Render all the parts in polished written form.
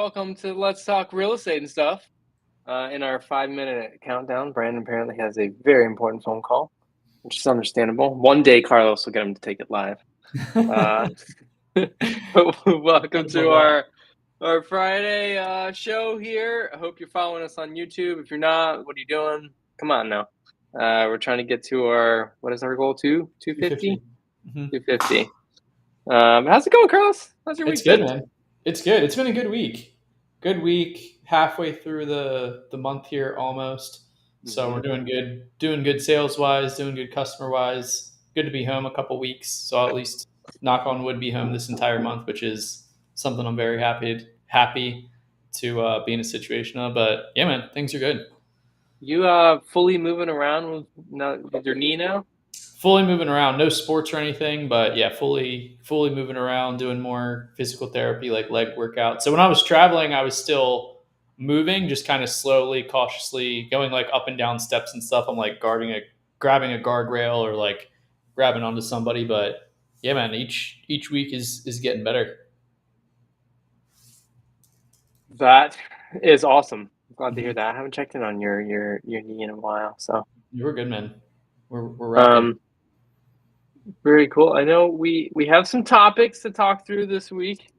welcome to Let's Talk Real Estate and Stuff. In our 5-minute countdown, Brandon apparently has a very important phone call, which is understandable. One day, Carlos will get him to take it live. Welcome to our Friday show here. I hope you're following us on YouTube. If you're not, what are you doing? Come on now. We're trying to get to our, what is our goal? 250? 250. How's it going, Carlos? How's your week It's good, been? man. It's good. It's been a good week. Good week. Halfway through the month here, almost. So we're doing good. Doing good sales wise. Doing good customer wise. Good to be home a couple weeks. So I'll at least knock on wood be home this entire month, which is something I'm very happy to be in a situation of. But yeah, man, things are good. You fully moving around with your knee now? Fully moving around, no sports or anything, but yeah, fully moving around, doing more physical therapy like leg workouts. So when I was traveling, I was still moving, just kind of slowly, cautiously going like up and down steps and stuff. I'm like grabbing a guardrail or like grabbing onto somebody. But yeah, man, each week is getting better. That is awesome. Glad to hear that. I haven't checked in on your knee in a while. So You were good, man. We're rocking. very cool. I know we have some topics to talk through this week.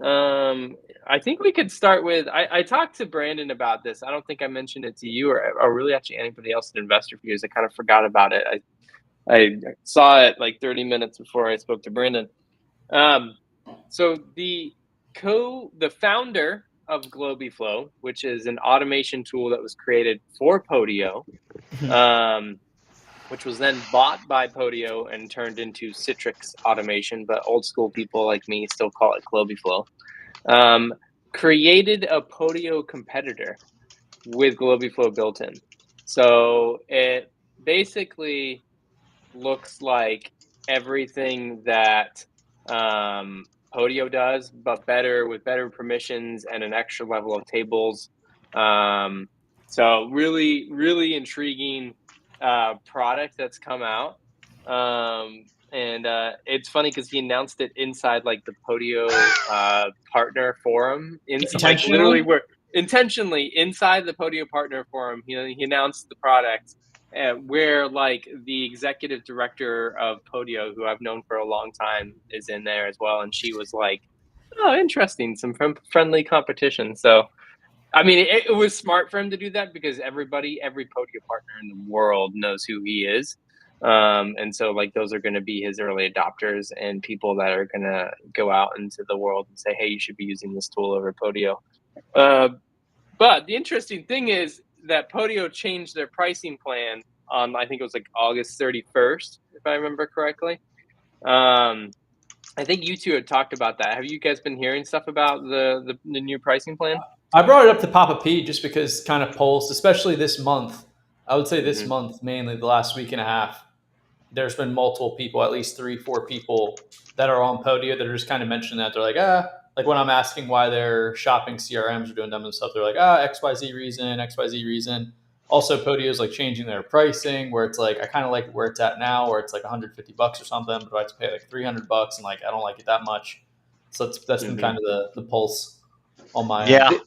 I think we could start with I talked to Brandon about this. I don't think I mentioned it to you or really actually anybody else in Investor Views. I kind of forgot about it. I saw it like 30 minutes before I spoke to Brandon. So the founder of GlobiFlow, which is an automation tool that was created for Podio, which was then bought by Podio and turned into Citrix Automation, but old school people like me still call it GlobiFlow, created a Podio competitor with GlobiFlow built in. So it basically looks like everything that Podio does, but better with better permissions and an extra level of tables. So really, really intriguing product that's come out. And it's funny because he announced it inside like the Podio partner forum, like literally Intentionally? where intentionally inside the Podio partner forum, he announced the product. Where like the executive director of Podio, who I've known for a long time, is in there as well, and she was like, "Oh, interesting, some friendly competition." So, I mean, it was smart for him to do that because every Podio partner in the world knows who he is, and so like those are going to be his early adopters and people that are going to go out into the world and say, "Hey, you should be using this tool over Podio." But the interesting thing is that Podio changed their pricing plan on, I think it was like August 31st, if I remember correctly. I think you two had talked about that. Have you guys been hearing stuff about the new pricing plan? I brought it up to Papa Pete just because kind of polls, especially this month. I would say this month, mainly the last week and a half, there's been multiple people, at least 3, 4 people that are on Podio that are just kind of mentioning that. They're like when I'm asking why they're shopping CRMs or doing dumb stuff, they're like, XYZ reason, XYZ reason. Also, Podio is like changing their pricing where it's like, I kind of like where it's at now, where it's like $150 or something, but I have to pay like $300 and like, I don't like it that much. So that's been kind of the pulse on my Yeah. end.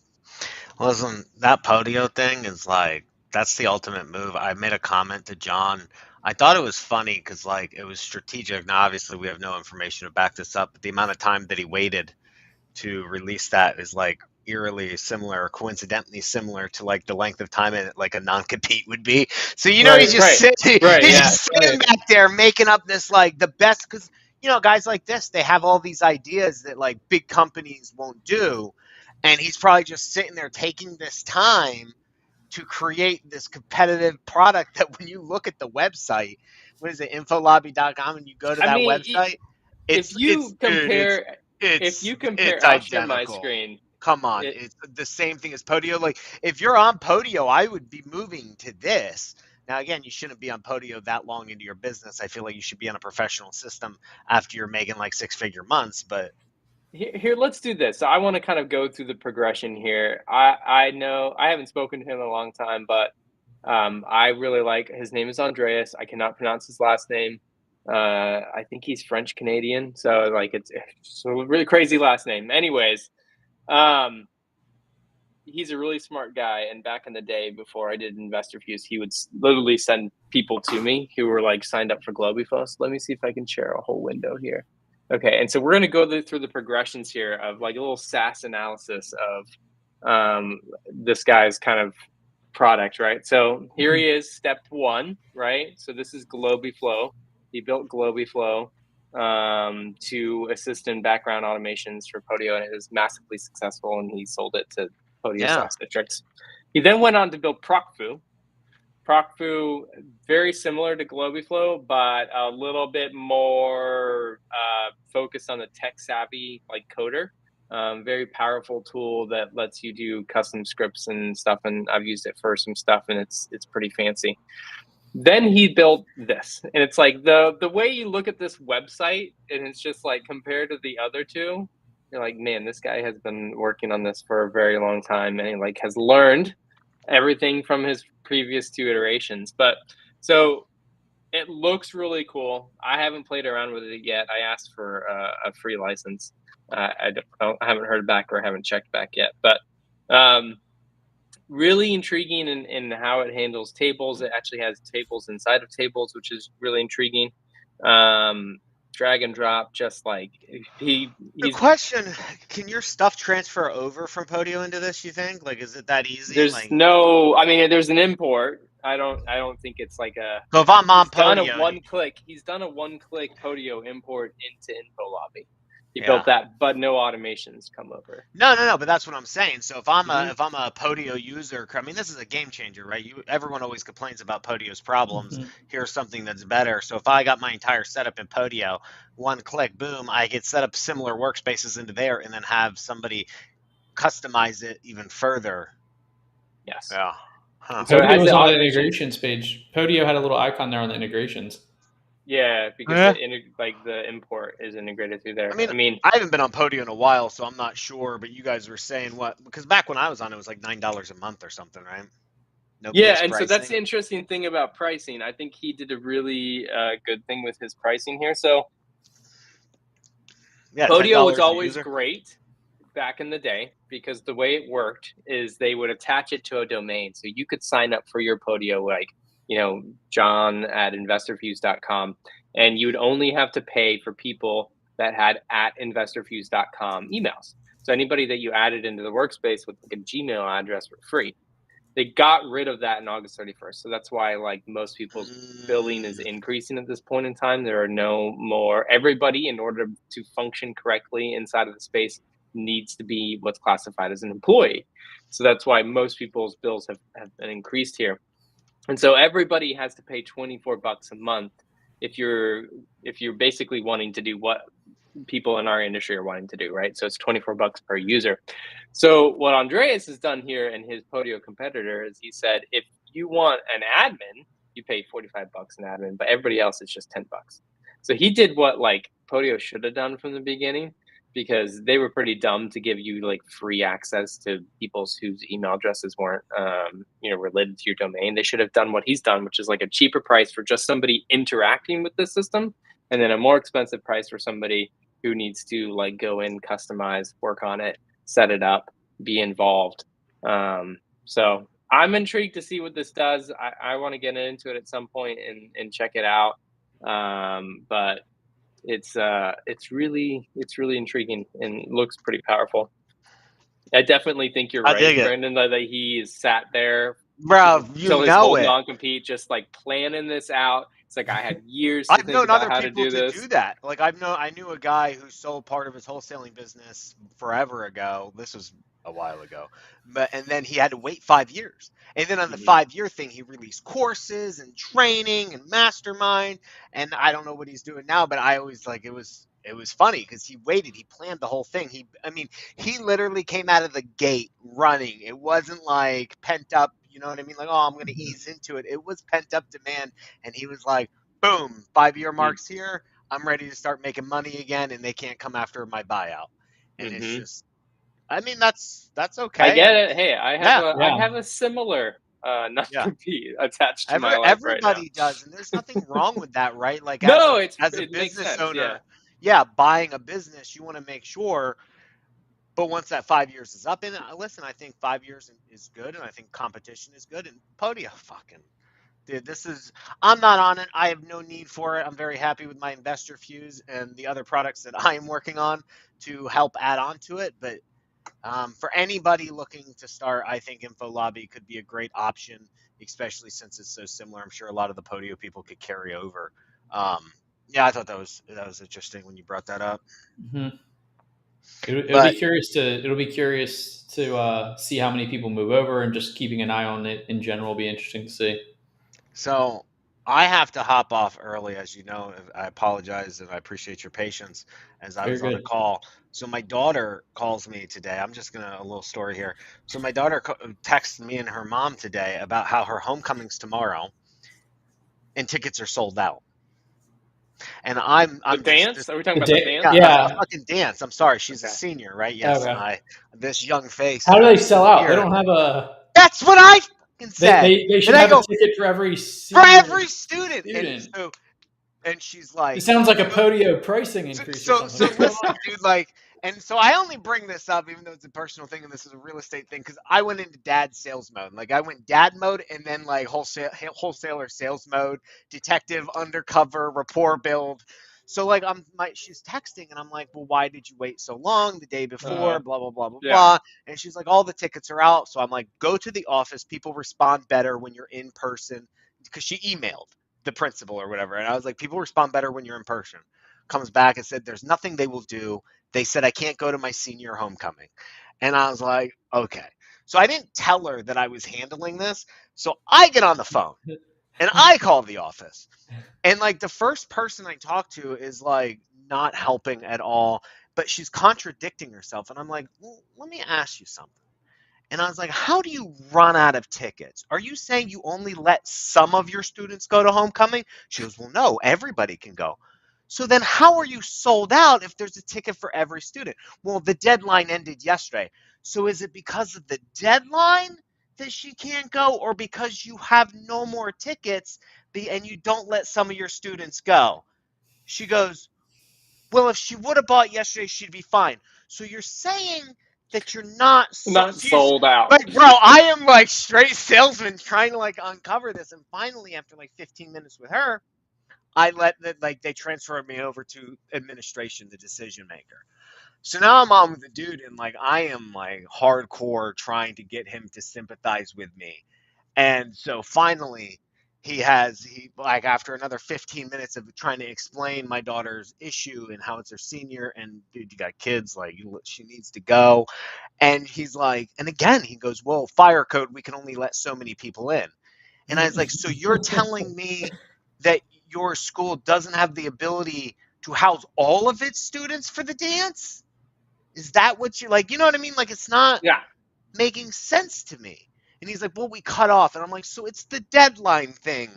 Listen, that Podio thing is like, that's the ultimate move. I made a comment to John. I thought it was funny because like it was strategic. Now, obviously, we have no information to back this up, but the amount of time that he waited to release that is like eerily similar or coincidentally similar to like the length of time in like a non-compete would be. So he's just sitting back there making up this like the best, because guys like this, they have all these ideas that like big companies won't do, and he's probably just sitting there taking this time to create this competitive product that when you look at the website, what is it, infolobby.com, and you go to that website, if you compare, I'll share my identical. screen. Come on, it's the same thing as Podio. Like if you're on Podio, I would be moving to this. Now, again, you shouldn't be on Podio that long into your business. I feel like you should be on a professional system after you're making like 6-figure months. But here, let's do this. So I want to kind of go through the progression here. I know I haven't spoken to him in a long time, but I really like his name is Andreas. I cannot pronounce his last name. I think he's French Canadian, so like it's a really crazy last name. Anyways, he's a really smart guy. And back in the day, before I did investor views, he would literally send people to me who were like signed up for Globiflow. So let me see if I can share a whole window here. Okay, and so we're going to go through the progressions here of like a little SaaS analysis of this guy's kind of product, right? So here he is, step one, right? So this is Globiflow. He built Globiflow to assist in background automations for Podio, and it was massively successful, and he sold it to Podio Yeah. SaaS Districts. He then went on to build Procfu. Procfu, very similar to Globiflow, but a little bit more focused on the tech savvy like coder. Very powerful tool that lets you do custom scripts and stuff, and I've used it for some stuff, and it's pretty fancy. Then he built this, and it's like the way you look at this website, and it's just like compared to the other two, you're like, man, this guy has been working on this for a very long time, and he like has learned everything from his previous two iterations. But so it looks really cool. I haven't played around with it yet. I asked for a free license. I haven't heard back or haven't checked back yet, but really intriguing in how it handles tables. It actually has tables inside of tables, which is really intriguing. Drag and drop, just like The he's question, can your stuff transfer over from Podio into this, you think? Like, is it that easy? there's Like, no, I mean, there's an import. I don't think it's like a, so if I'm on he's done a Podio, one-click Podio import into Info Lobby. He yeah. built that, but no automations come over. No, but that's what I'm saying. So if I'm Mhm. a Podio user, I mean, this is a game changer, right? Everyone always complains about Podio's problems. Here's something that's better. So if I got my entire setup in Podio, one click, boom, I could set up similar workspaces into there, and then have somebody customize it even further. Yes. Yeah. Huh. So it Podio has was the on the automation. integrations page. Podio had a little icon there on the integrations. Yeah, because Yeah. the import is integrated through there. I mean, I haven't been on Podio in a while, so I'm not sure. But you guys were saying what? Because back when I was on, it was like $9 a month or something, right? No yeah, BS and so that's the pricing. interesting thing about pricing. I think he did a really good thing with his pricing here. So Yeah, Podio was $10 a always user. great back in the day because the way it worked is they would attach it to a domain. So you could sign up for your Podio, like, John at investorviews.com, and you'd only have to pay for people that had at investorviews.com emails. So anybody that you added into the workspace with like a Gmail address were free. They got rid of that in August 31st. So that's why like most people's billing is increasing at this point in time. There are no more, everybody in order to function correctly inside of the space needs to be what's classified as an employee. So that's why most people's bills have been increased here. And so everybody has to pay $24 a month if you're basically wanting to do what people in our industry are wanting to do, right? So it's $24 per user. So what Andreas has done here and his Podio competitor is he said, if you want an admin, you pay $45 an admin, but everybody else is just $10. So he did what like Podio should have done from the beginning, because they were pretty dumb to give you like free access to people's whose email addresses weren't related to your domain. They should have done what he's done, which is like a cheaper price for just somebody interacting with the system, and then a more expensive price for somebody who needs to like go in, customize, work on it, set it up, be involved. So I'm intrigued to see what this does. I want to get into it at some point and check it out. But it's really intriguing and looks pretty powerful. I definitely think you're I right, dig it, Brandon, that he is sat there bro. You till his know whole it. non-compete, just like planning this out. It's like I had years to I've think known about other how to people do to this. do that. Like I knew a guy who sold part of his wholesaling business forever ago. This was a while ago, and then he had to wait 5 years. And then on the Mhm. 5 year thing, he released courses and training and mastermind. And I don't know what he's doing now, but I always like it was funny because he waited, he planned the whole thing. He literally came out of the gate running. It wasn't like pent up, you know what I mean? Like, oh, I'm going to ease into it. It was pent up demand, and he was like, boom, 5 year marks here. I'm ready to start making money again, and they can't come after my buyout. And it's Mhm. just, that's I okay. get And it. Hey, yeah, I have a similar yeah. non-compete attached to my life right now. Everybody does, and there's nothing wrong with that, right? Like No, as a it makes business sense. Yeah. owner, yeah, buying a business, you want to make sure But once that 5 years is up, and listen, I think 5 years is good, and I think competition is good. And Podia, fucking dude, I'm not on it. I have no need for it. I'm very happy with my investor fuse and the other products that I am working on to help add on to it. But for anybody looking to start, I think InfoLobby could be a great option, especially since it's so similar. I'm sure a lot of the Podio people could carry over. Yeah, I thought that was interesting when you brought that up. Mm-hmm. It'll be But curious to see how many people move over, and just keeping an eye on it in general will be interesting to see. so I have to hop off early, as you know. I apologize and I appreciate your patience as I Very was on a good. call. So my daughter calls me today. I'm just gonna a little story here. So my daughter texted me and her mom today about how her homecoming's tomorrow and tickets are sold out. And The I'm just dance? this Are we talking The about the day, dance? yeah, a yeah. fucking dance. I'm sorry, she's a Okay. senior, right? Yes, and Okay. I this young face How do they sell absolute out? They deer. don't have a. That's what I fucking said. They And should I have a go, ticket for every for senior every student. student. And she's This like, sounds like a so Podio pricing so, increase or so, something. so listen, dude, like, and so I only bring this up, even though it's a personal thing and this is a real estate thing, because I went into dad sales mode. Like, I went dad mode and then like wholesaler sales mode, detective, undercover, rapport build. So like she's texting and I'm like, well, why did you wait so long the day before? Uh, Blah blah blah blah yeah. blah. And she's like, all the tickets are out. So I'm like, go to the office. People respond better when you're in person, because she emailed the principal or whatever, and I was like, people respond better when you're in person. Comes back and said there's nothing they will do. They said I can't go to my senior homecoming. And I was like, okay. So I didn't tell her that I was handling this. So I get on the phone and I call the office. And like the first person I talk to is like not helping at all, but she's contradicting herself. And I'm like, well, let me ask you something. And I was like, how do you run out of tickets? Are you saying you only let some of your students go to homecoming? She goes, well, no, everybody can go. So then how are you sold out if there's a ticket for every student? Well, the deadline ended yesterday. So is it because of the deadline that she can't go, or because you have no more tickets and you don't let some of your students go? She goes, well, if she would have bought yesterday, she'd be fine. So you're saying that you're not so Not she's sold out. like, bro, I am like straight salesman trying to like uncover this. And finally, after like 15 minutes with her, I they transferred me over to administration, the decision maker. So now I'm on with the dude, and like I am like hardcore trying to get him to sympathize with me. And so finally, he like after another 15 minutes of trying to explain my daughter's issue and how it's her senior, and dude, you got kids, like she needs to go. And he's like, and again, he goes, well, fire code, we can only let so many people in. And I was like, so you're telling me that your school doesn't have the ability to house all of its students for the dance? Is that what you like? You know what I mean? Like, it's not Yeah. making sense to me. And he's like, well, we cut off. And I'm like, so it's the deadline thing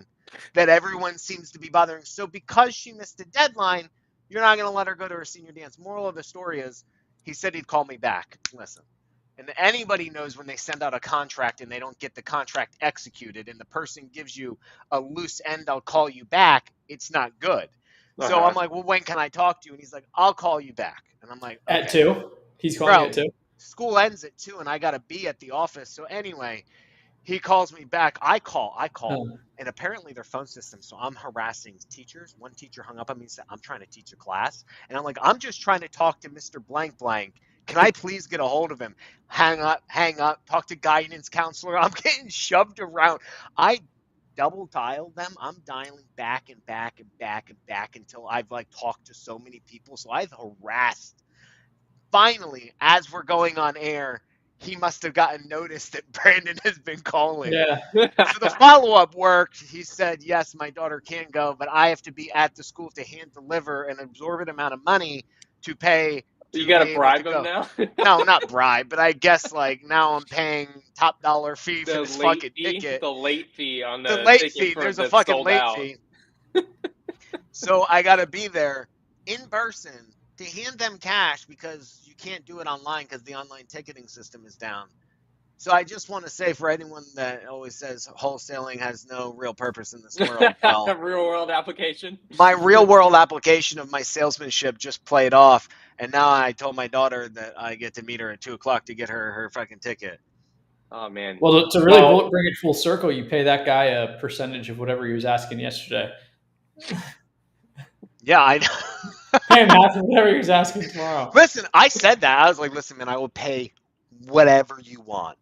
that everyone seems to be bothering. So because she missed the deadline, you're not going to let her go to her senior dance. Moral of the story is he said he'd call me back. Listen. And anybody knows when they send out a contract and they don't get the contract executed and the person gives you a loose end, I'll call you back, it's not good. So I'm Uh-huh. like, well, when can I talk to you? And he's like, I'll call you back. And I'm like, At okay. 2, he's calling you at Bro, 2. school ends at 2 and I got to be at the office. So anyway, he calls me back. I call. Oh. And apparently their phone system. So I'm harassing teachers. One teacher hung up on me and said, I'm trying to teach a class. And I'm like, I'm just trying to talk to Mr. Blank Blank. Can I please get a hold of him? Hang up, talk to guidance counselor. I'm getting shoved around. I double dialed them. I'm dialing back and back and back and back until I've like talked to so many people. So I've harassed. Finally, as we're going on air, he must have gotten notice that Brandon has been calling. Yeah. So the follow-up worked. He said, yes, my daughter can go, but I have to be at the school to hand deliver an exorbitant amount of money to pay You to got to be able to bribe him go. now. No, not bribe, but I guess like now I'm paying top dollar fee for The this late fucking fee, ticket. the late fee on The the late ticket fee, for there's a that's fucking sold late out. fee. So I got to be there in person to hand them cash because you can't do it online because the online ticketing system is down. So I just want to say for anyone that always says wholesaling has no real purpose in this world, well, Real world application. my real world application of my salesmanship just played off, and now I told my daughter that I get to meet her at 2 o'clock to get her fucking ticket. Oh man. Well, to really bring it full circle, you pay that guy a percentage of whatever he was asking yesterday. Yeah, I Pay him half of whatever he was asking tomorrow. listen. I said that. I was like, listen, man, I will pay whatever you want.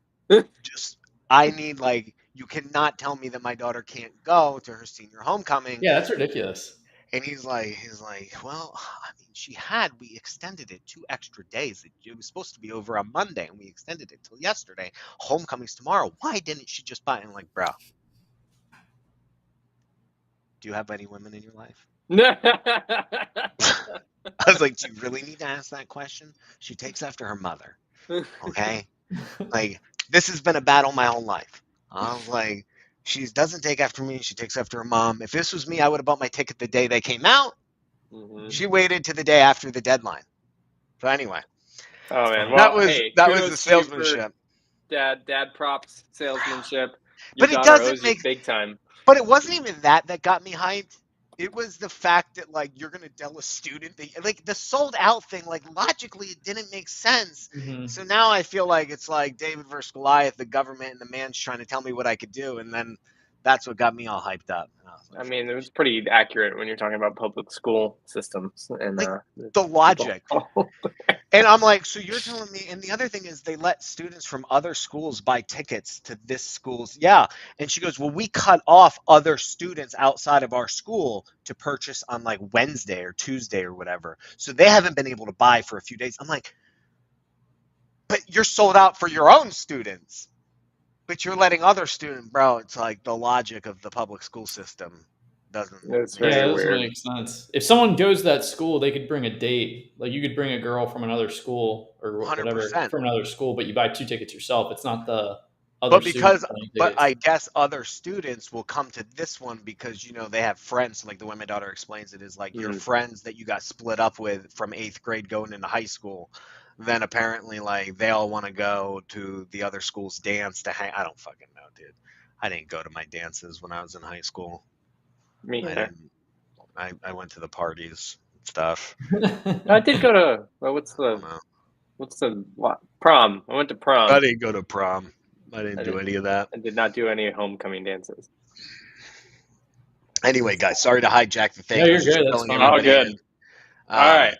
Just I need like you cannot tell me that my daughter can't go to her senior homecoming. Yeah, that's ridiculous. And he's like, well, I mean, we extended it 2 extra days. It was supposed to be over on Monday, and we extended it till yesterday. Homecoming's tomorrow. Why didn't she just buy it? And I'm like, bro, do you have any women in your life? I was like, do you really need to ask that question? She takes after her mother. Okay? Like, this has been a battle my whole life. I was like, she doesn't take after me. She takes after her mom. If this was me, I would have bought my ticket the day they came out. Mm-hmm. She waited to the day after the deadline. So anyway, oh man, that well, was hey, that was the salesmanship. Dad props, salesmanship. Your But it daughter doesn't owes you make. big time. But it wasn't even that got me hyped. It was the fact that like you're gonna tell a student that like the sold out thing. Like logically, it didn't make sense. Mm-hmm. So now I feel like it's like David versus Goliath. The government and the man's trying to tell me what I could do, and then that's what got me all hyped up. I mean, it was pretty accurate when you're talking about public school systems and like the logic. And I'm like, so you're telling me, and the other thing is they let students from other schools buy tickets to this school's, yeah. And she goes, well, we cut off other students outside of our school to purchase on like Wednesday or Tuesday or whatever. So they haven't been able to buy for a few days. I'm like, but you're sold out for your own students, but you're letting other students, bro. It's like the logic of the public school system doesn't. It's Yeah, very that doesn't weird. make sense. If someone goes to that school, they could bring a date. Like you could bring a girl from another school or whatever 100%. from another school, but you buy 2 tickets yourself. It's not the other But because, students buying but tickets. I guess other students will come to this one because they have friends. Like the way my daughter explains it is like your friends that you got split up with from 8th grade going into high school. Then apparently like they all want to go to the other school's dance to hang. I don't fucking know, dude. I didn't go to my dances when I was in high school. Me either. I went to the parties and stuff. I did go to prom. I went to prom. I didn't go to prom. I didn't do any of that. I did not do any homecoming dances. Anyway, guys, sorry to hijack the thing. No, you're good. That's fine. Oh, good. All right.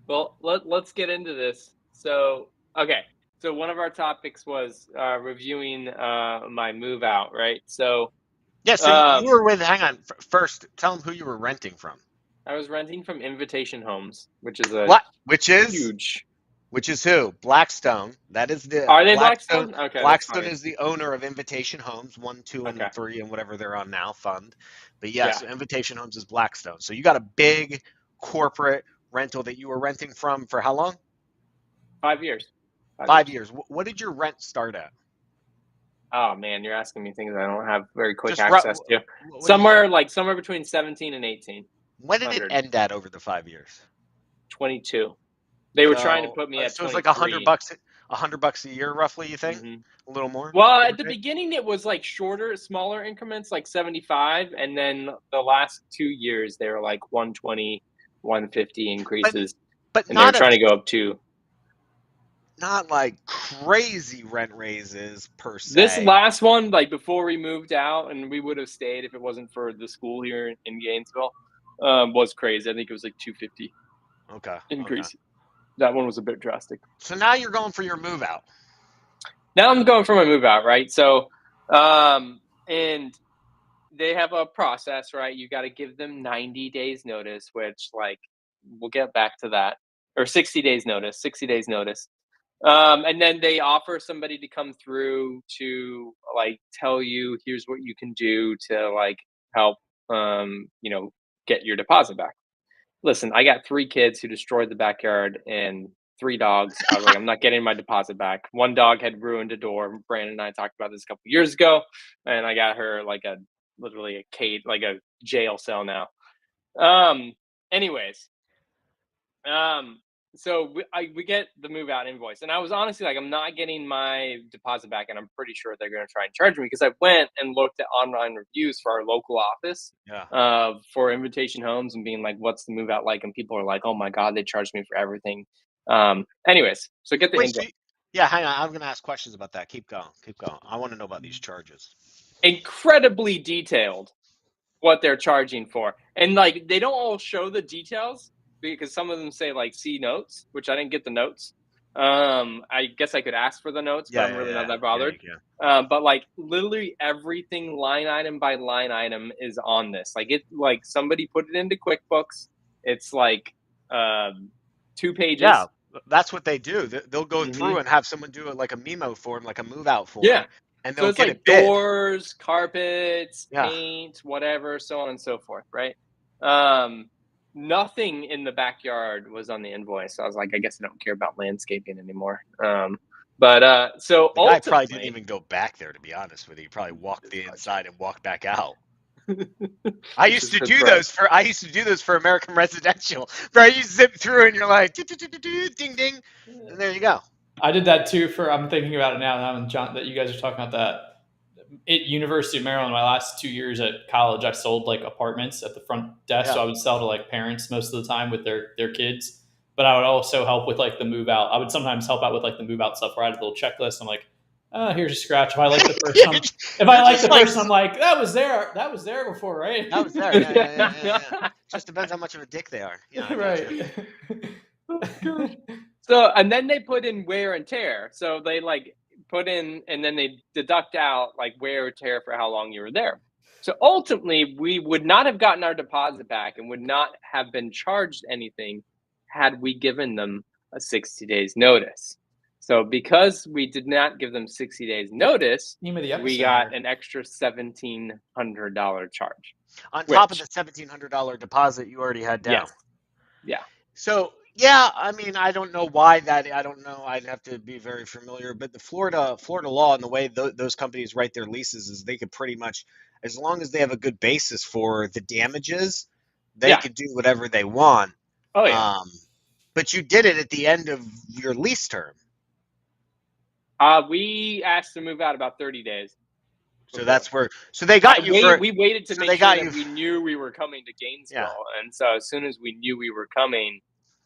Well, let's get into this. So, okay. So one of our topics was reviewing my move out, right? So yeah. So you were with. Hang on. First, tell them who you were renting from. I was renting from Invitation Homes, which is huge. Which is who? Blackstone. That is the. Are they Blackstone? Okay. Blackstone is the owner of Invitation Homes 1, 2, and 3, and whatever they're on now fund. But yes, so Invitation Homes is Blackstone. So you got a big corporate rental that you were renting from for how long? 5 years. 5 years. What did your rent start at? Oh man, you're asking me things I don't have very quick access to. Somewhere between 17 and 18. When did it end at over the 5 years? 22. They were trying to put me at. So it's like $100 a year, roughly. You think? A little more? Well, at the beginning, it was like smaller increments, like 75, and then the last 2 years they were like 120, 150 increases. But and they're trying to go up to. Not like crazy rent raises per se. This last one, like before we moved out, and we would have stayed if it wasn't for the school here in Gainesville, was crazy. I think it was like 250. Okay. Increase. Okay. That one was a bit drastic. So now you're going for your move out. Now I'm going for my move out, right? So, and they have a process, right? You got to give them 90 days notice, which like we'll get back to that, or 60 days notice. And then they offer somebody to come through to like tell you here's what you can do to like help get your deposit back. Listen, I got 3 kids who destroyed the backyard and 3 dogs. I was like, I'm not getting my deposit back. 1 dog had ruined a door. Brandon and I talked about this a couple years ago, and I got her like literally a cage, like a jail cell now. Anyways, so we get the move out invoice, and I was honestly like, I'm not getting my deposit back, and I'm pretty sure they're going to try and charge me because I went and looked at online reviews for our local office Yeah. for Invitation Homes and being like, what's the move out like? And people are like, oh my god, they charged me for everything. Anyways, so get the Wait, invoice. yeah, hang on. I'm gonna ask questions about that. Keep going. Keep going. I want to know about these charges. Incredibly detailed what they're charging for. And like they don't all show the details because some of them say like see notes, which I didn't get the notes. I guess I could ask for the notes, but Yeah, I'm yeah, really not yeah, that yeah. bothered. You can. But like literally everything line item by line item is on this. Like it like somebody put it into QuickBooks. It's like 2 pages. Yeah, that's what they do. They'll go through Hmm. and have someone do it like a memo form, like a move out Yeah. form, and So they'll it's get like it bid. doors, carpets, Yeah. paint, whatever, so on and so forth, right? Um, Nothing in the backyard was on the invoice. So I was like, I guess I don't care about landscaping anymore. So The guy probably didn't ultimately, even go back there, to be honest with you. He probably walked it's the probably inside and walked back out. true. I This used is to for do growth. those for American Residential. Right, you zip through and you're like ding ding, and there you go. I did that too for. I'm thinking about it now. Now, John, that you guys are talking about that. At University of Maryland, my last 2 years at college, I sold like apartments at the front desk. Yeah. So I would sell to like parents most of the time with their kids. But I would also help with like the move out. I would sometimes help out with like the move out stuff where I had a little checklist. I'm like, oh, here's a scratch. If I like the person, if I You're like the just like person, I'm like, that was there. That was there before, right? that was there. Yeah, yeah, yeah, yeah, yeah. Just depends how much of a dick they are. Yeah, I got you. Right. Oh gosh. So and then they put in wear and tear. So they like put in and then they deduct out like wear or tear for how long you were there. So ultimately, we would not have gotten our deposit back and would not have been charged anything had we given them a 60 days notice. So because we did not give them 60 days notice, Name of the we epicenter. got an extra $1,700 charge. On top of Which, the $1,700 deposit you already had down. yes, yeah, So yeah, I mean, I don't know why that. I don't know. I'd have to be very familiar, but the Florida law and the way those companies write their leases is they could pretty much, as long as they have a good basis for the damages, they yeah, could do whatever they want. oh yeah. Um, but you did it at the end of your lease term, We asked to move out about 30 days so before. that's where. So they got you for. We waited to So make they sure got that you. we knew we were coming to Yeah. Gainesville, and so as soon as we knew we were coming,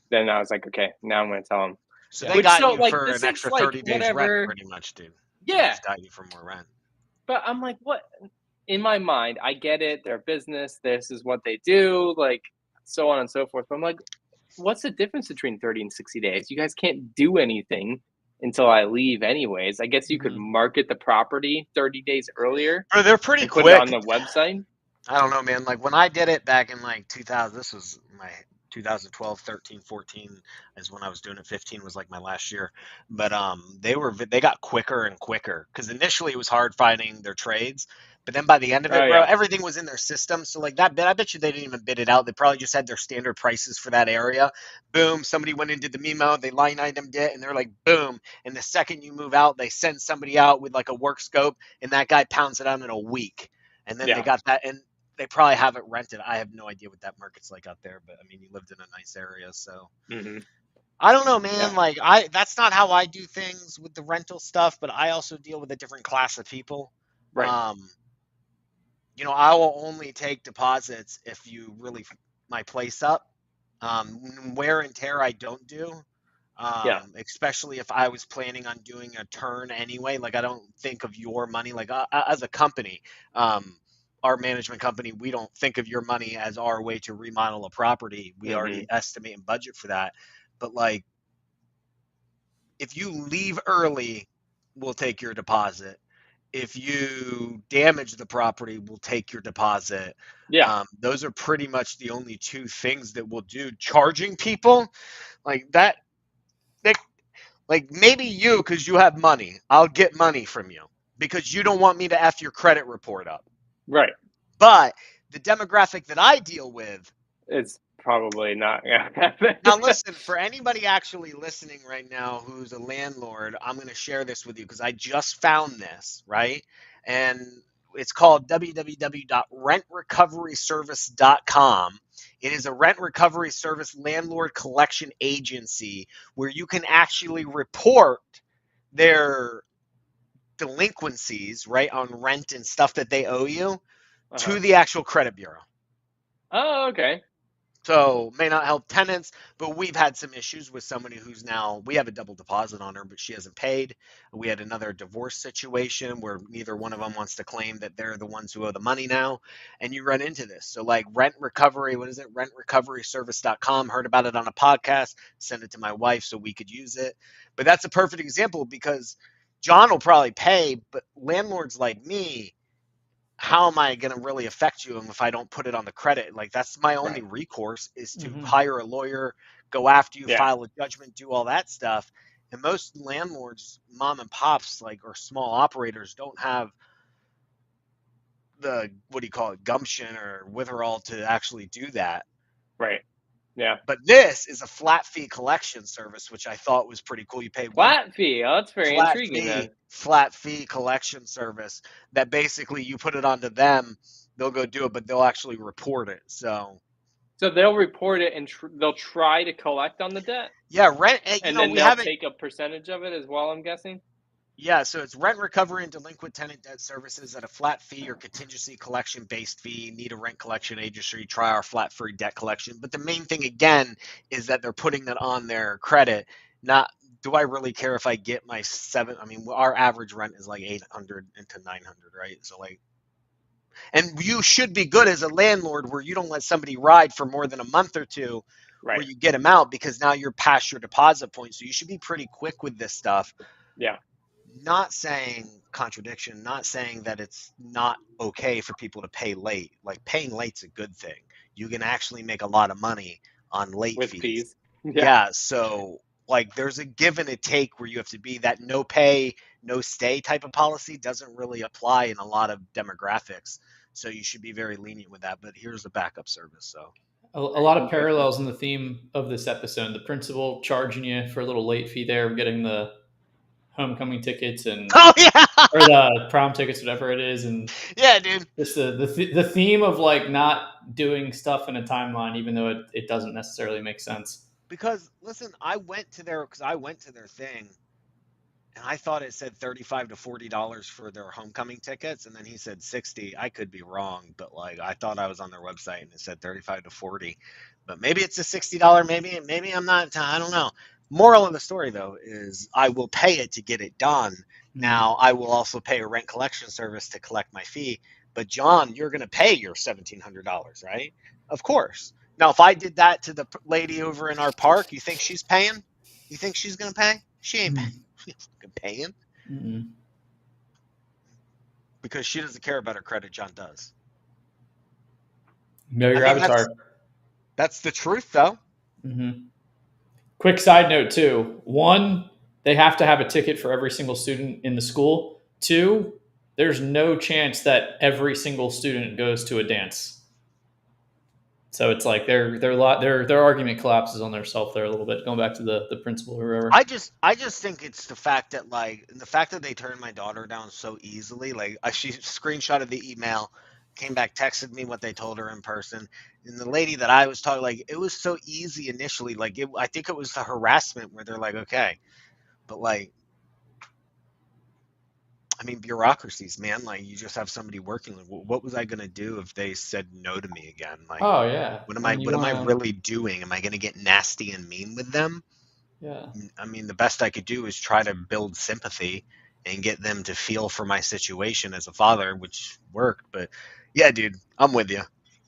then I was like, okay, now I'm going to tell them. So Yeah. they Which got so you like for this an is extra like 30 days rent, whatever, pretty much, dude. They yeah. just got you for more rent. But I'm like, what? In my mind, I get it. Their business. This is what they do. Like so on and so forth. But I'm like, what's the difference between 30 and 60 days? You guys can't do anything until I leave, anyways. I guess you could Mhm. market the property 30 days earlier Bro, they're pretty and put it on quick. the website. I don't know, man. Like when I did it back in like 2000, this was my 2012, 13, 14 is when I was doing it. 15 was like my last year. But they got quicker and quicker because initially it was hard finding their trades. But then by the end of Oh it, bro, yeah, everything was in their system. So like that bid, I bet you they didn't even bid it out. They probably just had their standard prices for that area. Boom, somebody went and did the memo, they line itemed it, and they're like, boom. And the second you move out, they send somebody out with like a work scope, and that guy pounds it out in a week. And then they yeah. got that, and they probably have it rented. I have no idea what that market's like out there, but I mean, you lived in a nice area, so Hmm. I don't know, man. Yeah. Like that's not how I do things with the rental stuff, but I also deal with a different class of people. Right. Um, I will only take deposits if you really my place up. Wear and tear, I don't do. Yeah. Especially if I was planning on doing a turn anyway. Like I don't think of your money like as a company. Our management company, we don't think of your money as our way to remodel a property. We Hmm. already estimate and budget for that. But like, if you leave early, we'll take your deposit. If you damage the property, we'll take your deposit. Yeah. Those are pretty much the only two things that we'll do. Charging people like that, they, like maybe you, because you have money, I'll get money from you because you don't want me to F your credit report up. Right. But the demographic that I deal with, It's probably not gonna happen. now listen, for anybody actually listening right now who's a landlord, I'm going to share this with you because I just found this, right? And It's called www.rentrecoveryservice.com. It is a rent recovery service landlord collection agency where you can actually report their delinquencies, right, on rent and stuff that they owe you to Uh-huh. the actual credit bureau. Oh, okay. So may not help tenants, but we've had some issues with somebody who's now, we have a double deposit on her, but she hasn't paid. We had another divorce situation where neither one of them wants to claim that they're the ones who owe the money now. And you run into this. So like rent recovery, what is it? Rentrecoveryservice.com. Heard about it on a podcast, sent it to my wife so we could use it. But that's a perfect example because John will probably pay, but landlords like me, how am I going to really affect you if I don't put it on the credit? Like that's my only Right. recourse is to Mhm. hire a lawyer, go after you, Yeah. file a judgment, do all that stuff. And most landlords, mom and pops, like or small operators, don't have the what do you call it, gumption or witherall to actually do that. Right. Yeah. But this is a flat fee collection service, which I thought was pretty cool. You pay one Flat fee. Oh, that's very intriguing then. flat fee collection service that basically you put it onto them, they'll go do it, but they'll actually report it. So So they'll report it and they'll try to collect on the debt, yeah, rent. and then We they'll haven't. take a percentage of it as well, I'm guessing. Yeah, so it's rent recovery and delinquent tenant debt services at a flat fee or contingency collection based fee. Need a rent collection agency, try our flat free debt collection. But the main thing again is that they're putting that on their credit. Not do I really care if I get my seven? I mean, our average rent is like 800 into 900, right? So like, and you should be good as a landlord where you don't let somebody ride for more than a month or two where Right. you get them out because now you're past your deposit point. So you should be pretty quick with this stuff. Yeah. Not saying contradiction, not saying that it's not okay for people to pay late. Like paying late's a good thing. You can actually make a lot of money on late With fees. fees. Yeah. Yeah, so like there's a give and a take where you have to be that no pay, no stay type of policy doesn't really apply in a lot of demographics. So you should be very lenient with that. But here's a backup service. So A lot of Interesting. parallels in the theme of this episode. The principal charging you for a little late fee there of getting the homecoming tickets and oh yeah, or the prom tickets, whatever it is, and yeah, dude. just the theme of like not doing stuff in a timeline, even though it doesn't necessarily make sense. Because listen, I went to their thing and I thought it said $35 to $40 for their homecoming tickets, and then he said 60. I could be wrong, but like I thought I was on their website and it said 35 to 40. But maybe it's a $60. Maybe I'm not. I don't know. Moral of the story though is I will pay it to get it done. Now I will also pay a rent collection service to collect my fee. But John, you're going to pay your $1,700, right? Of course. Now, if I did that to the lady over in our park, you think she's paying? You think she's going to pay? She ain't paying. Paying Mm-mm. because she doesn't care about her credit. John does. Know I your mean, avatar. that's the truth, though. Mm-hmm. Quick side note too. One, they have to have a ticket for every single student in the school. Two, there's no chance that every single student goes to a dance. So it's like their argument collapses on themselves there a little bit. Going back to the principal or whoever. I just think it's the fact that they turned my daughter down so easily. Like she screenshotted the email, came back, texted me what they told her in person, and the lady that I was talking, like it was so easy initially. Like I think it was the harassment where they're like, okay, but like I mean, bureaucracies, man. Like, you just have somebody working. Like, what was I gonna do if they said no to me again? Like, Oh yeah, what am I? and you What am I want to really doing? Am I gonna get nasty and mean with them? yeah. I mean, the best I could do is try to build sympathy and get them to feel for my situation as a father, which worked. But yeah, dude, I'm with you.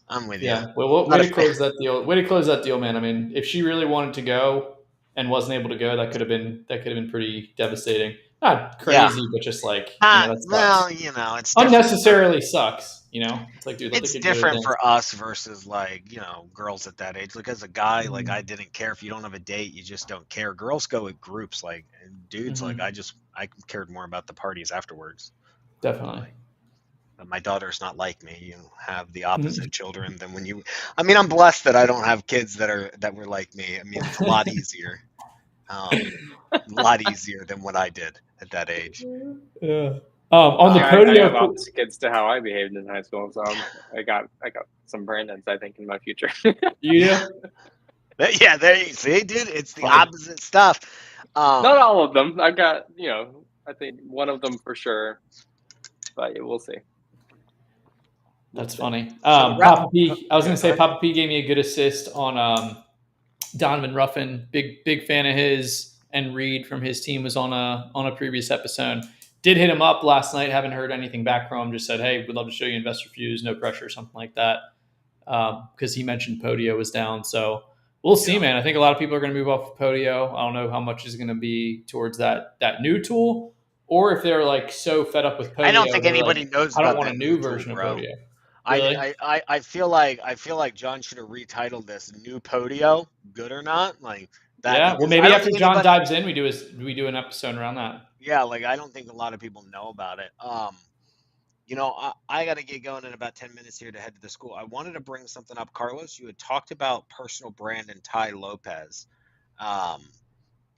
I'm with you. Yeah, well, Not way a to fan. close that deal. Way to close that deal, man. I mean, if she really wanted to go and wasn't able to go, that could have been pretty devastating. Not Yeah. crazy, but just like that Well, sucks. it's different for Unnecessarily sucks. It's like, dude, let the it's kid go to different dance. for us versus like girls at that age. Like as a guy, like I Mm-hmm. didn't care if you don't have a date, you just don't care. Girls go with groups, like and dudes, like Mm-hmm. I cared more about the parties afterwards. Definitely. Like but my daughter's not like me. You have the Mhm. opposite children than when you. I mean, I'm blessed that I don't have kids that were like me. I mean, it's a lot easier, a lot easier than what I did at that age. Yeah. On the I have Podio, opposite kids to how I behaved in high school, so I got some Brandons, I think, in my future. you do? Yeah, there you see, dude. It's the Funny. opposite stuff. Not Um, all of them. I've got, I think one of them for sure, but we'll see. We'll That's see. funny. so the rap. Papa P. I was Yeah, gonna go say ahead. Papa P gave me a good assist on Donovan Ruffin. Big fan of his, and Reed from his team was on a previous episode. Did hit him up last night. Haven't heard anything back from him. Just said, hey, we'd love to show you investor views. No pressure, something like that. Because he mentioned Podio was down. So we'll see, Yeah. man. I think a lot of people are going to move off of Podio. I don't know how much is going to be towards that new tool, or if they're like so fed up with I don't Podio, think they're like, anybody knows I don't about want a that new new tool, version of bro. Podio. Really? I feel like John should have retitled this "New Podio," good or not, like that, Yeah. Well, because I maybe don't after think John anybody. dives in, we do an episode around that. Yeah, like I don't think a lot of people know about it. I got to get going in about 10 minutes here to head to the school. I wanted to bring something up, Carlos. You had talked about personal brand and Ty Lopez. Um,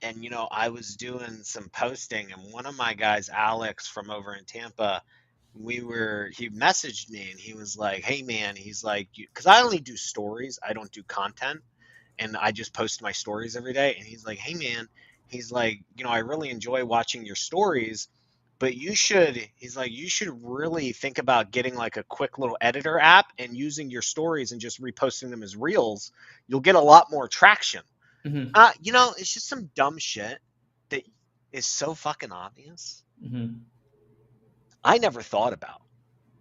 and I was doing some posting, and one of my guys, Alex from over in Tampa, he messaged me and he was like, hey man, he's like, because I only do stories, I don't do content, and I just post my stories every day. And he's like, hey man, he's like, I really enjoy watching your stories, but you should really think about getting like a quick little editor app and using your stories and just reposting them as reels. You'll get a lot more traction. Mm-hmm. It's just some dumb shit that is so fucking obvious. Mm-hmm. I never thought about.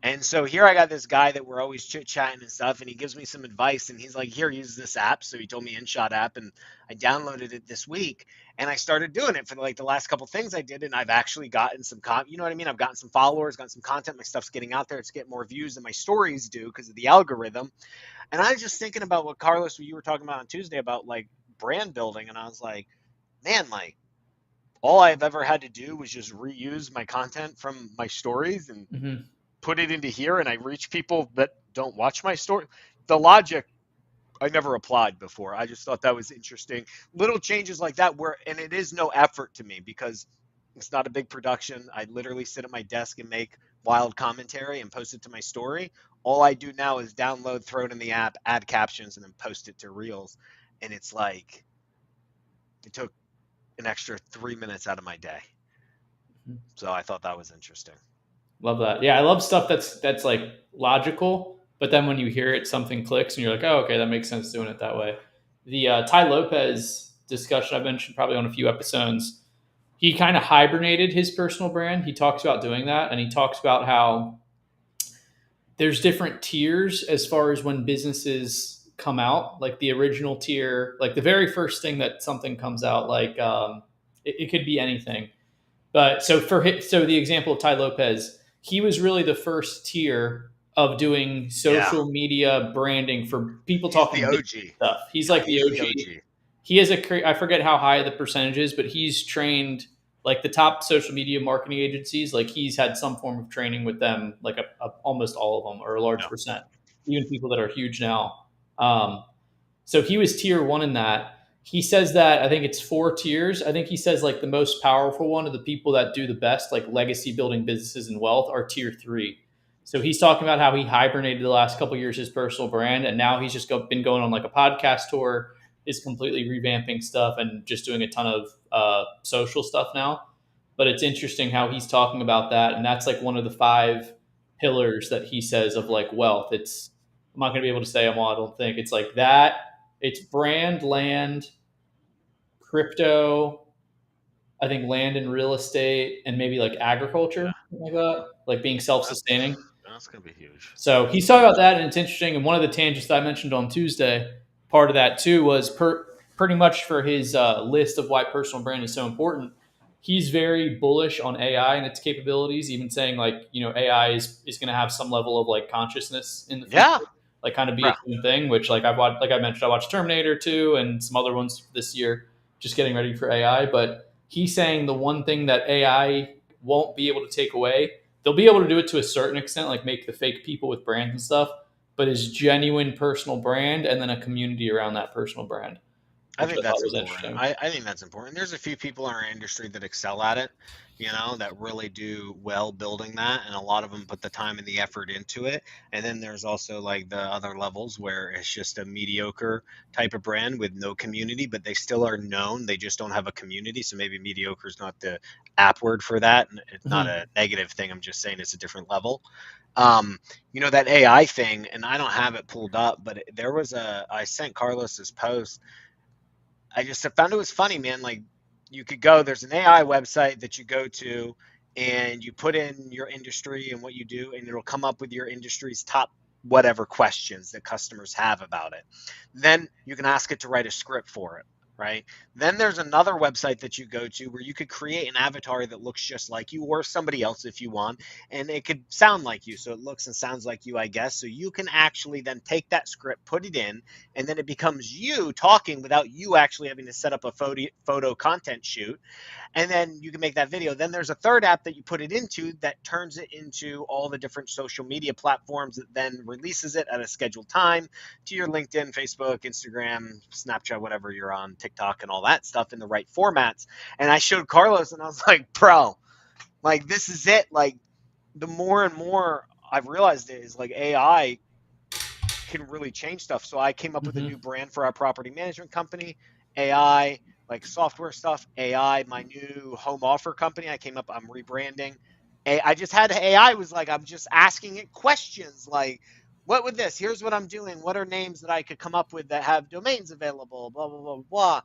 And so here I got this guy that we're always chit chatting and stuff, and he gives me some advice, and he's like, "Here, use this app." So he told me InShot app, and I downloaded it this week, and I started doing it for like the last couple things I did, and I've actually gotten some you know what I mean? I've gotten some followers, gotten some content, my stuff's getting out there, it's getting more views than my stories do because of the algorithm. And I was just thinking about what Carlos, what you were talking about on Tuesday about like brand building, and I was like, man, like all I've ever had to do was just reuse my content from my stories and Mm-hmm. put it into here, and I reach people that don't watch my story. The logic I never applied before. I just thought that was interesting. Little changes like that and it is no effort to me because it's not a big production. I literally sit at my desk and make wild commentary and post it to my story. All I do now is download, throw it in the app, add captions, and then post it to Reels. And it's like it took an extra 3 minutes out of my day. So I thought that was interesting. Love that. Yeah, I love stuff that's like logical, but then when you hear it, something clicks, and you're like, oh, okay, that makes sense doing it that way. The Ty Lopez discussion I mentioned probably on a few episodes. He kind of hibernated his personal brand. He talks about doing that, and he talks about how there's different tiers as far as when businesses come out. Like the original tier, like the very first thing that something comes out, like it could be anything. But so the example of Ty Lopez, he was really the first tier of doing Yeah. social media branding for people He's the talking business OG. stuff. He's Yeah, like the he's the OG. OG. He has I forget how high the percentage is, but he's trained like the top social media marketing agencies. Like he's had some form of training with them, like almost all of them or a large Yeah. percent, even people that are huge now. So he was tier one in that. He says that I think it's 4 tiers. I think he says like the most powerful one of the people that do the best, like legacy building businesses and wealth, are tier three. So he's talking about how he hibernated the last couple of years his personal brand, and now he's just been going on like a podcast tour, is completely revamping stuff and just doing a ton of social stuff now. But it's interesting how he's talking about that, and that's like one of the 5 pillars that he says of like wealth. It's I'm not going to be able to say them all. I don't think it's like that. It's brand, land, crypto. I think land and real estate, and maybe like agriculture, Yeah. something like that, like being That's self-sustaining. that's gonna be huge. So he's talking about that, and it's interesting. And one of the tangents that I mentioned on Tuesday, part of that too was pretty much for his list of why personal brand is so important. He's very bullish on AI and its capabilities, even saying like AI is going to have some level of like consciousness in the future, Yeah, like kind of be bro. its own thing. Which like I've watched, like I mentioned, I watched Terminator 2 and some other ones this year, just getting ready for AI. But he's saying the one thing that AI won't be able to take away, they'll be able to do it to a certain extent, like make the fake people with brands and stuff, but is genuine personal brand and then a community around that personal brand. I which think I thought that's was important. interesting. I think that's important. There's a few people in our industry that excel at it, that really do well building that, and a lot of them put the time and the effort into it. And then there's also like the other levels where it's just a mediocre type of brand with no community, but they still are known. They just don't have a community. So maybe mediocre is not the app word for that. And it's not Mhm. a negative thing. I'm just saying it's a different level. Um, that AI thing, and I don't have it pulled up, but I sent Carlos this post. I just found it was funny, man. Like you could go, there's an AI website that you go to and you put in your industry and what you do, and it'll come up with your industry's top whatever questions that customers have about it. Then you can ask it to write a script for it, right? Then there's another website that you go to where you could create an avatar that looks just like you or somebody else if you want, and it could sound like you. So it looks and sounds like you, I guess. So you can actually then take that script, put it in, and then it becomes you talking without you actually having to set up a photo content shoot, and then you can make that video. Then there's a third app that you put it into that turns it into all the different social media platforms that then releases it at a scheduled time to your LinkedIn, Facebook, Instagram, Snapchat, whatever you're on, TikTok, and all that stuff in the right formats. And I showed Carlos and I was like, bro, like this is it. Like the more and more I've realized it is like AI can really change stuff. So I came up with a Mhm. new brand for our property management company, AI, like software stuff, AI, my new home offer company. I'm rebranding. I just had AI was like, I'm just asking it questions like, what would this? Here's what I'm doing. What are names that I could come up with that have domains available? Blah, blah, blah, blah.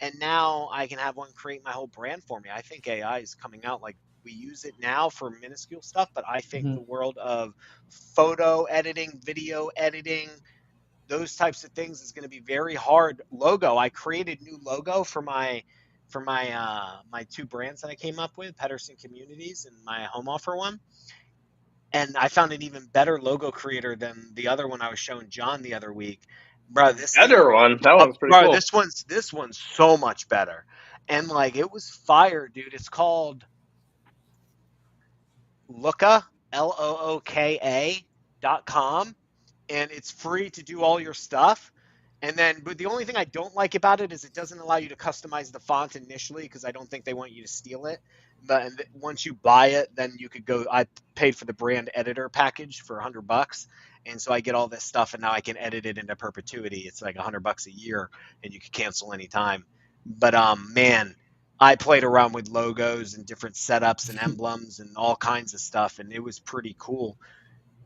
And now I can have one create my whole brand for me. I think AI is coming out like we use it now for minuscule stuff, but I think the Mhm. world of photo editing, video editing, those types of things is going to be very hard. Logo. I created new logo for my two brands that I came up with, Pedersen Communities and my home offer one. And I found an even better logo creator than the other one I was showing John the other week. Bro, this thing, Better one. That one's pretty bro, cool. this one's so much better. And like it was fire, dude. It's called Looka, LOOKA.com, and it's free to do all your stuff. And then, but the only thing I don't like about it is it doesn't allow you to customize the font initially because I don't think they want you to steal it. But once you buy it, then you could go. I paid for the brand editor package for $100, and so I get all this stuff, and now I can edit it into perpetuity. It's like $100 a year, and you can cancel anytime. But man, I played around with logos and different setups and emblems and all kinds of stuff, and it was pretty cool.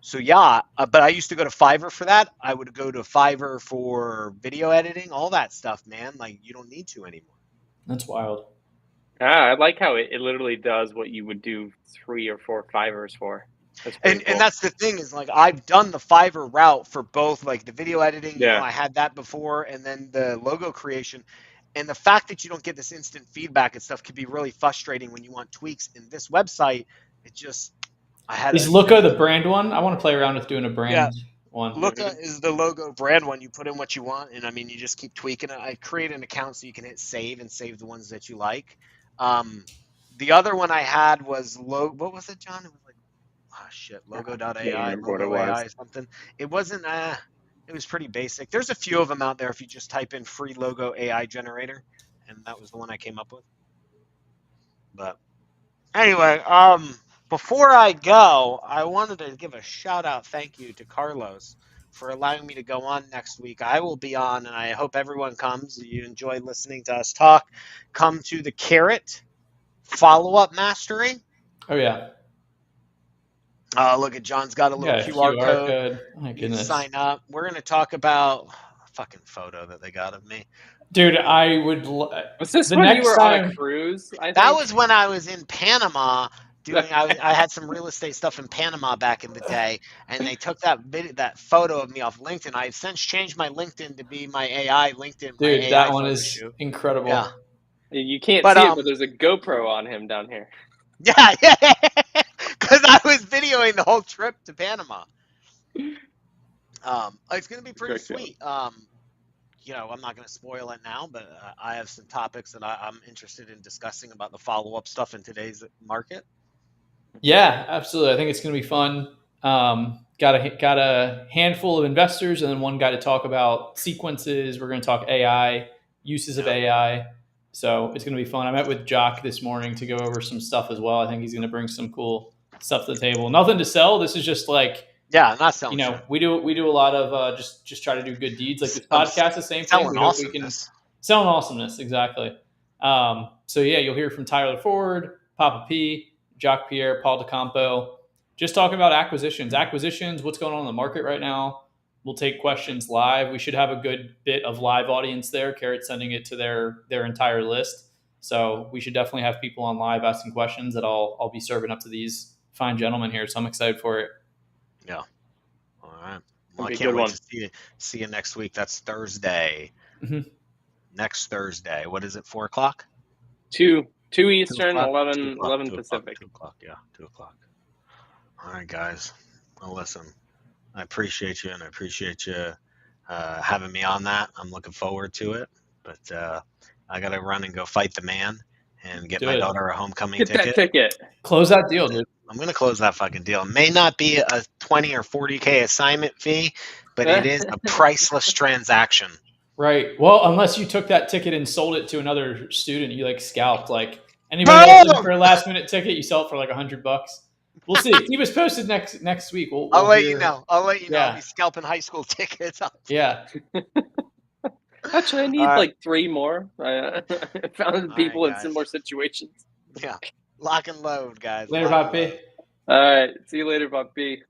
So yeah, but I used to go to Fiverr for that. I would go to Fiverr for video editing, all that stuff, man. Like you don't need to anymore. That's wild. I like how it literally does what you would do 3 or 4 Fivers for. That's pretty And cool. that's the thing is like I've done the Fiverr route for both like the video editing, Yeah. I had that before, and then the logo creation. And the fact that you don't get this instant feedback and stuff can be really frustrating when you want tweaks. In this website, it just I had Is a Looko really the brand one? I want to play around with doing a yeah. brand one. Looka Hmm. is the logo brand one. You put in what you want, and I mean, you just keep tweaking it. I create an account so you can hit save and save the ones that you like. Um, the other one I had was What was it, John? It was like, oh shit, Can't logo.ai, remember what it logo was. AI something. It wasn't. It was pretty basic. There's a few of them out there if you just type in free logo AI generator, and that was the one I came up with. But anyway, before I go, I wanted to give a shout out thank you to Carlos for allowing me to go on next week. I will be on, and I hope everyone comes. You enjoy listening to us talk. Come to the Carrot Follow Up Mastery. Oh yeah, Look at John's got a you little got a QR QR code. code. Oh my You can goodness, sign up. We're going to talk about a fucking photo that they got of me. dude, I would. Was this The when you next were on a time, cruise? I That think. was when I was in Panama doing. I had some real estate stuff in Panama back in the day, and they took that photo of me off LinkedIn. I've since changed my LinkedIn to be my AI LinkedIn, my dude, AI that one photo is shoot. Yeah, incredible. You can't but see it, but there's a GoPro on him down here. yeah, yeah, because I was videoing the whole trip to Panama. It's gonna be pretty Great feeling. sweet. I'm not going to spoil it now, but I have some topics that I'm interested in discussing about the follow up stuff in today's market. Yeah, absolutely. I think it's going to be fun. Got a handful of investors, and then one guy to talk about sequences. We're going to talk AI. uses of AI. So it's going to be fun. I met with Jock this morning to go over some stuff as well. I think he's going to bring some cool stuff to the table. Nothing to sell. This is just like, Yeah, not selling shit. we do a lot of just try to do good deeds. Like this podcast, the same thing. Selling We hope we can awesomeness. selling awesomeness, exactly. So yeah, you'll hear from Tyler Ford, Papa P, Jock Pierre, Paul DeCampo, just talking about acquisitions, what's going on in the market right now. We'll take questions live. We should have a good bit of live audience there. Carrot's sending it to their entire list. So we should definitely have people on live asking questions that I'll be serving up to these fine gentlemen here. So I'm excited for it. Yeah. All right. Well, I Be a can't good wait one. to see you next week. That's Thursday. Mhm. Next Thursday. What is it? 4:00? 2 2 Eastern, o'clock? 11 2 o'clock. 2 o'clock. Pacific. 2 o'clock. Yeah. 2 o'clock. All right, guys. Well, listen, I appreciate you, and I appreciate you having me on that. I'm looking forward to it, but I got to run and go fight the man and get my daughter a homecoming Get ticket. that ticket. Close that deal, dude. I'm going to close that fucking deal. It may not be a 20 or 40K assignment fee, but it is a priceless transaction. Right. Well, unless you took that ticket and sold it to another student, you like scalped. Like anybody else looking for a last minute ticket, you sell it for like $100. We'll see. Keep us posted next week. I'll let you know. I'll Yeah. be scalping high school tickets. Yeah. Actually, I need like 3 more. I found people in guys. similar situations. Yeah. Lock and load, guys. Later, Poppy. All right. See you later, Poppy.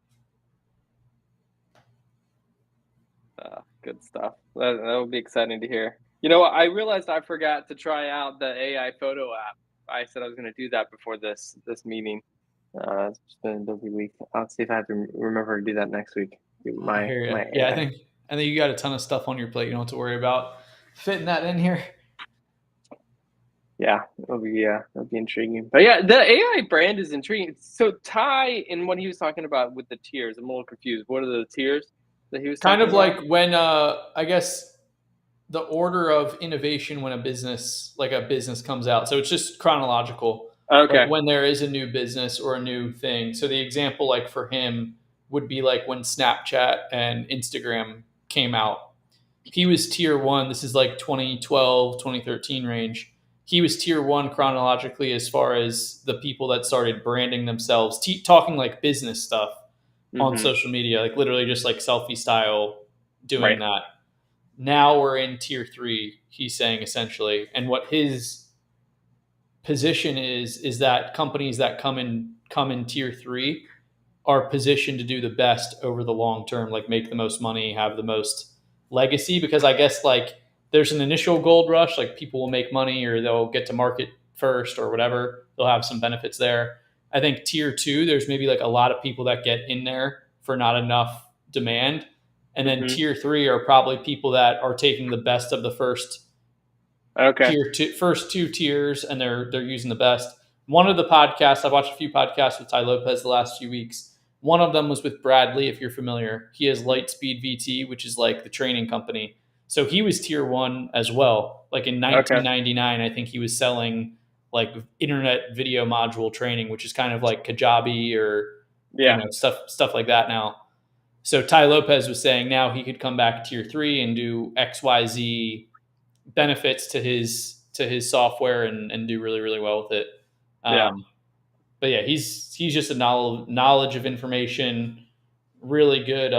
Good stuff. That will be exciting to hear. You know, I realized I forgot to try out the AI photo app. I said I was going to do that before this meeting. It's been a busy week. I'll see if I have to remember to do that next week. I hear you. Yeah, I think you got a ton of stuff on your plate. You don't have to worry about fitting that in here. Yeah, that'll be intriguing. But yeah, the AI brand is intriguing. So Ty, in what he was talking about with the tiers, I'm a little confused. What are the tiers that he was kind talking of about? like when I guess the order of innovation when a business comes out. So it's just chronological. Okay. Like when there is a new business or a new thing. So the example, like for him, would be like when Snapchat and Instagram came out. He was tier 1. This is like 2012, 2013 range. He was tier 1 chronologically as far as the people that started branding themselves, talking like business stuff on social media, like literally just like selfie style doing that. Now we're in tier 3, he's saying essentially. And what his position is that companies that come in tier 3 are positioned to do the best over the long term, like make the most money, have the most legacy, because I guess like there's an initial gold rush, like people will make money or they'll get to market first or whatever. They'll have some benefits there. I think tier 2, there's maybe like a lot of people that get in there for not enough demand. And then tier 3 are probably people that are taking the best of the first first 2 tiers, and they're using the best. One of the podcasts, I've watched a few podcasts with Ty Lopez the last few weeks. One of them was with Bradley, if you're familiar. He has Lightspeed VT, which is like the training company. So he was tier 1 as well. Like in 1999, I think he was selling like internet video module training, which is kind of like Kajabi or stuff like that now. So Ty Lopez was saying now he could come back tier 3 and do XYZ benefits to his software and do really, really well with it. But yeah, he's just a knowledge of information, really good,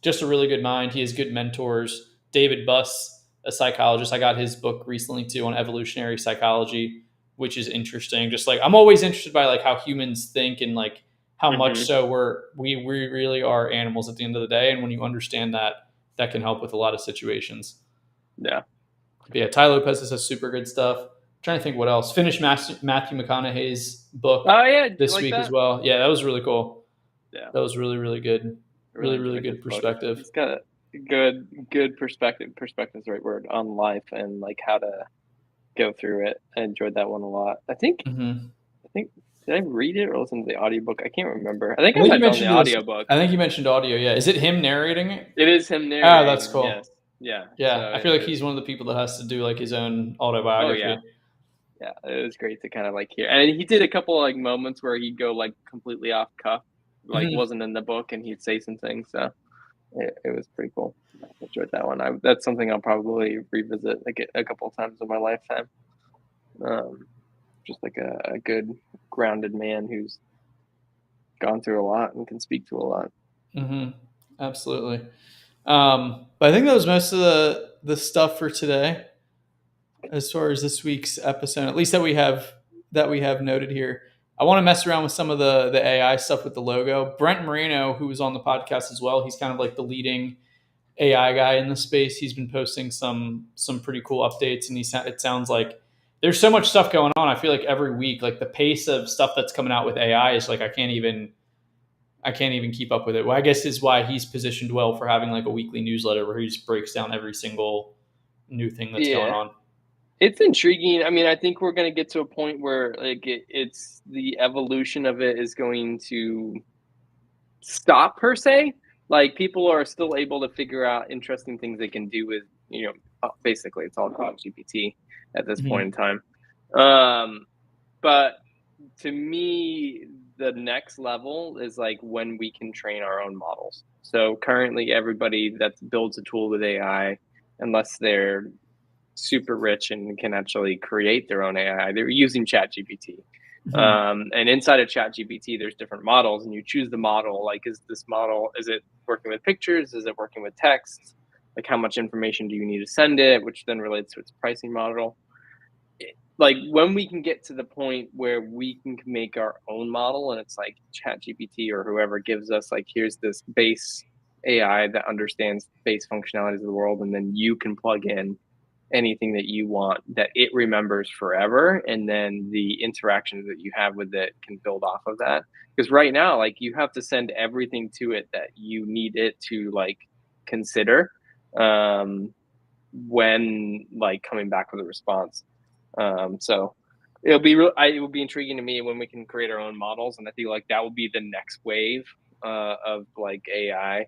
just a really good mind. He has good mentors. David Buss, a psychologist, I got his book recently too on evolutionary psychology, which is interesting. Just like I'm always interested by like how humans think and like how much so we really are animals at the end of the day. And when you understand that can help with a lot of situations. Yeah. But yeah, Ty Lopez has super good stuff. I'm trying to think what else. Finished Matthew McConaughey's book this week as well. Yeah, that was really cool. Yeah. That was really, really good. Really good perspective. He's got a good perspective. Perspective is the right word on life and like how to go through it. I enjoyed that one a lot. I think did I read it or listen to the audiobook? I can't remember. I think I mentioned the audiobook. I think you mentioned audio, yeah. Is it him narrating it? It is him narrating. Oh, that's cool. Yes. Yeah. Yeah. So I feel like he's one of the people that has to do like his own autobiography. Oh, yeah. Yeah. It was great to kind of like hear. And he did a couple of like moments where he'd go like completely off cuff, like wasn't in the book, and he'd say some things. So it was pretty cool. I enjoyed that one. That's something I'll probably revisit a couple of times in my lifetime. Just like a good grounded man who's gone through a lot and can speak to a lot. Mm-hmm. Absolutely. But I think that was most of the stuff for today, as far as this week's episode, at least that we have noted here. I want to mess around with some of the AI stuff with the logo. Brent Moreno, who was on the podcast as well, he's kind of like the leading AI guy in the space. He's been posting some pretty cool updates, and it sounds like there's so much stuff going on. I feel like every week, like the pace of stuff that's coming out with AI is like I can't even keep up with it. Well, I guess is why he's positioned well for having like a weekly newsletter where he just breaks down every single new thing that's going on. It's intriguing. I mean, I think we're going to get to a point where like it's the evolution of it is going to stop per se. Like people are still able to figure out interesting things they can do with, basically it's all called GPT at this point in time. But to me, the next level is like when we can train our own models. So currently everybody that builds a tool with AI, unless they're super rich and can actually create their own AI, they're using ChatGPT. And inside of ChatGPT, there's different models, and you choose the model. Like, is it working with pictures? Is it working with text? Like, how much information do you need to send it? Which then relates to its pricing model. Like, when we can get to the point where we can make our own model, and it's like ChatGPT or whoever gives us, like, here's this base AI that understands base functionalities of the world, and then you can plug in anything that you want that it remembers forever, and then the interactions that you have with it can build off of that. Because right now, like, you have to send everything to it that you need it to like consider when like coming back with a response. So it will be intriguing to me when we can create our own models, and I feel like that will be the next wave of like AI.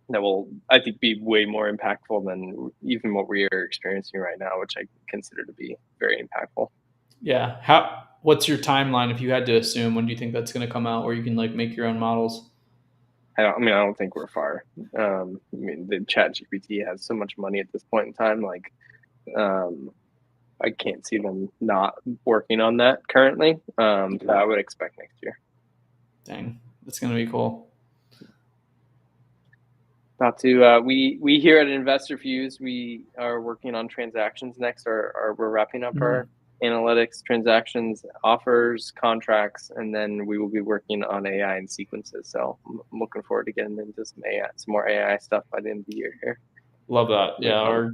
That will, I think, be way more impactful than even what we are experiencing right now, which I consider to be very impactful. Yeah. What's your timeline if you had to assume? When do you think that's going to come out where you can like make your own models? I don't think we're far. I mean, the ChatGPT has so much money at this point in time. Like, I can't see them not working on that currently. But I would expect next year. Dang, that's going to be cool. About to we here at Investor Fuse, we are working on transactions next, or we're wrapping up our analytics, transactions, offers, contracts, and then we will be working on AI and sequences. So I'm looking forward to getting into some more AI stuff by the end of the year here. Love that. Yeah,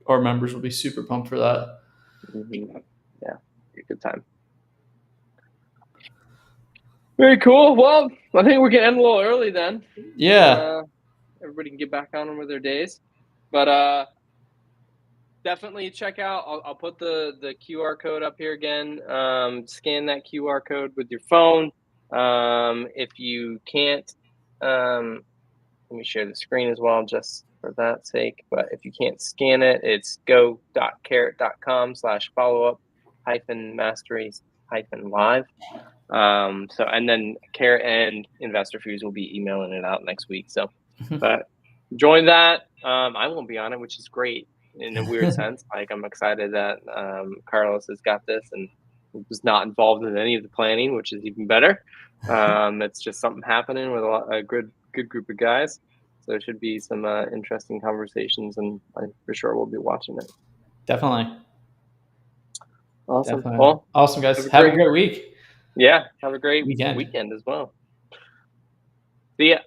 our members will be super pumped for that. Mm-hmm. Yeah, be a good time. Very cool. Well, I think we're getting end a little early then. Yeah. Everybody can get back on with their days, but definitely check out. I'll put the QR code up here again. Scan that QR code with your phone. If you can't, let me share the screen as well, just for that sake. But if you can't scan it, it's go.carrot.com/follow-up-masteries-live. So, and then Carrot and Investor Fuse will be emailing it out next week. So, but join that. I won't be on it, which is great in a weird sense. Like, I'm excited that Carlos has got this and was not involved in any of the planning, which is even better. It's just something happening with a good group of guys. So it should be some interesting conversations, and I for sure we'll be watching it. Definitely. Awesome. Definitely. Well, awesome, guys. Have a great week. Yeah. Have a great weekend as well. See ya.